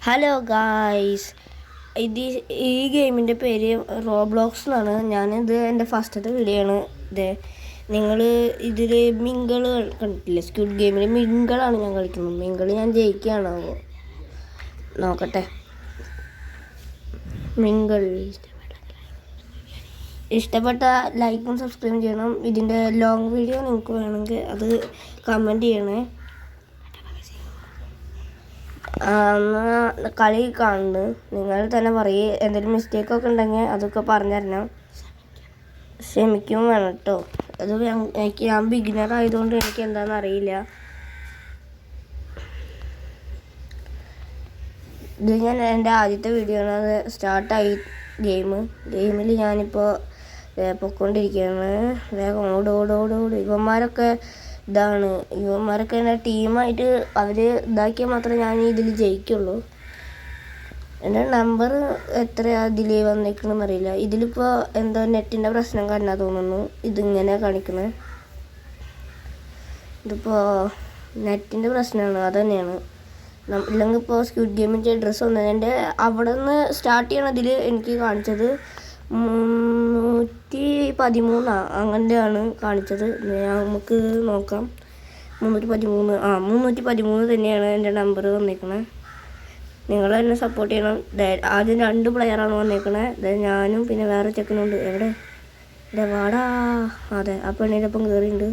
Hello guys, ഈ ഗെയിമിൻ്റെ പേര് റോബ്ലോക്സ് എന്നാണ്. ഞാനിത് എൻ്റെ ഫസ്റ്റത്തെ വീഡിയോ ആണ്. നിങ്ങൾ ഇതിൽ മിങ്കിൾ കണ്ടിട്ടില്ലേ? സ്ക്വിഡ് ഗെയിമിൽ മിങ്കിളാണ് ഞാൻ കളിക്കുന്നത്. മിങ്കിൾ ഞാൻ ജയിക്കുകയാണോ നോക്കട്ടെ. മിങ്കിൾ ഇഷ്ടപ്പെട്ട ലൈക്കും സബ്സ്ക്രൈബ് ചെയ്യണം. ഇതിൻ്റെ ലോങ് വീഡിയോ നിങ്ങൾക്ക് വേണമെങ്കിൽ അത് കമൻറ്റ് ചെയ്യണേ. കളി കാണുന്നത് നിങ്ങൾ തന്നെ പറയും. എന്തെങ്കിലും മിസ്റ്റേക്കൊക്കെ ഉണ്ടെങ്കിൽ അതൊക്കെ പറഞ്ഞു തരണം. ക്ഷമിക്കും വേണം കേട്ടോ. അത് ഞാൻ ബിഗിനർ ആയതുകൊണ്ട് എനിക്ക് എന്താണെന്ന് അറിയില്ല. ഇത് ഞാൻ എൻ്റെ ആദ്യത്തെ വീഡിയോ ആണ്. അത് സ്റ്റാർട്ടായി ഗെയിമിൽ ഞാനിപ്പോൾ പൊയ്ക്കൊണ്ടിരിക്കുകയാണ്. വേഗം ഓട്. ഇവന്മാരൊക്കെ എൻ്റെ ടീമായിട്ട് അവർ ഇതാക്കിയാൽ മാത്രമേ ഞാൻ ഇതിൽ ജയിക്കുള്ളൂ. എൻ്റെ നമ്പർ എത്ര ഇതിൽ വന്നേക്കണമെന്ന് അറിയില്ല. ഇതിലിപ്പോൾ എന്തോ നെറ്റിൻ്റെ പ്രശ്നം കാണാൻ തോന്നുന്നു. ഇതിങ്ങനെ കാണിക്കുന്നത് ഇതിപ്പോൾ നെറ്റിൻ്റെ പ്രശ്നമാണ്. അത് തന്നെയാണ്. ഇല്ലെങ്കിൽ ഇപ്പോൾ സ്ക്വിഡ് ഗെയിമിൻ്റെ ഡ്രസ്സ് വന്നത് എൻ്റെ അവിടെ നിന്ന് സ്റ്റാർട്ട് ചെയ്യണതിൽ എനിക്ക് കാണിച്ചത് 313 അങ്ങനെയാണ് കാണിച്ചത്. നമുക്ക് നോക്കാം. 313 തന്നെയാണ് എൻ്റെ നമ്പർ വന്നേക്കണത്. നിങ്ങൾ എന്നെ സപ്പോർട്ട് ചെയ്യണം. ആദ്യം 2 പ്ലെയറാണ് വന്നേക്കണത്. ഞാനും പിന്നെ വേറെ ചെക്കനുണ്ട്. എവിടെ വാടാ. അതെ, ആ പെണ്ണിൻ്റെ ഒപ്പം കയറിയിട്ടുണ്ട്.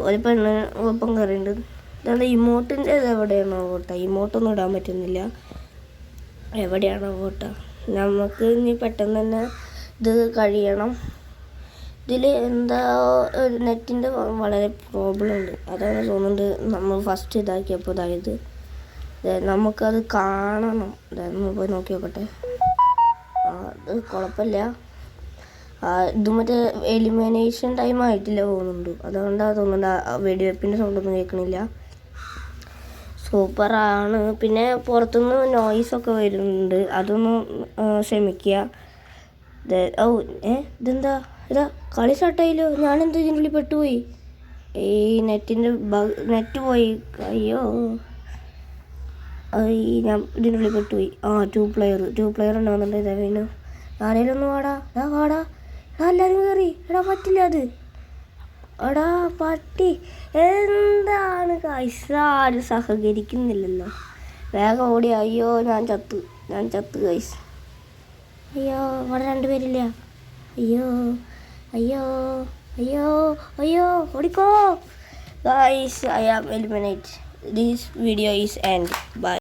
ഒരു പെണ്ണ് ഒപ്പം കയറിയിട്ടുണ്ട്. ഇതാണ് ഇമോട്ടിൻ്റെ എവിടെയാണോ ഓട്ട? ഇമോട്ടൊന്നും ഇടാൻ പറ്റുന്നില്ല. എവിടെയാണോ ഓട്ട? നമുക്ക് ഇനി പെട്ടെന്ന് തന്നെ ഇത് കഴിയണം. ഇതിൽ എന്താ ഒരു നെറ്റിൻ്റെ വളരെ പ്രോബ്ലം ഉണ്ട്. അതാണ് തോന്നുന്നുണ്ട് നമ്മൾ ഫസ്റ്റ് ഇതാക്കിയപ്പോൾ ഇതായത്. നമുക്കത് കാണണം. നമ്മൾ പോയി നോക്കി നോക്കട്ടെ. അത് കുഴപ്പമില്ല. ഇത് മറ്റേ എലിമിനേഷൻ ടൈം ആയിട്ടില്ല തോന്നുന്നുണ്ട്. അതുകൊണ്ടാണ് തോന്നുന്നുണ്ട് വെടിവെപ്പിൻ്റെ സൗണ്ടൊന്നും കേൾക്കണില്ല. സൂപ്പറാണ്. പിന്നെ പുറത്തുനിന്ന് നോയ്സൊക്കെ വരുന്നുണ്ട്. അതൊന്നും ക്ഷമിക്കുക. ഇതെന്താ കളി സ്റ്റാർട്ടായില്ലോ. ഞാനെന്താ ഇതിൻ്റെ ഉള്ളിൽ പെട്ടുപോയി. ഈ നെറ്റ് പോയി. അയ്യോ, ഞാൻ ഇതിൻ്റെ ഉള്ളിൽ പെട്ടുപോയി. 2 പ്ലെയർ ഉണ്ടാവുന്നുണ്ട്. ഇതാ വീണു. ആരെങ്കിലും ഒന്ന് വാടാ. എല്ലാവരും കയറി. പറ്റില്ല അത്. പട്ടി എന്താണ് ആരും സഹകരിക്കുന്നില്ലല്ലോ. വേഗം ഓടി. അയ്യോ, ഞാൻ ചത്തു ഗൈസ്. അയ്യോ, അവിടെ 2 പേരില്ല. അയ്യോ ഓടിക്കോ guys. I am eliminate. This video is end. Bye.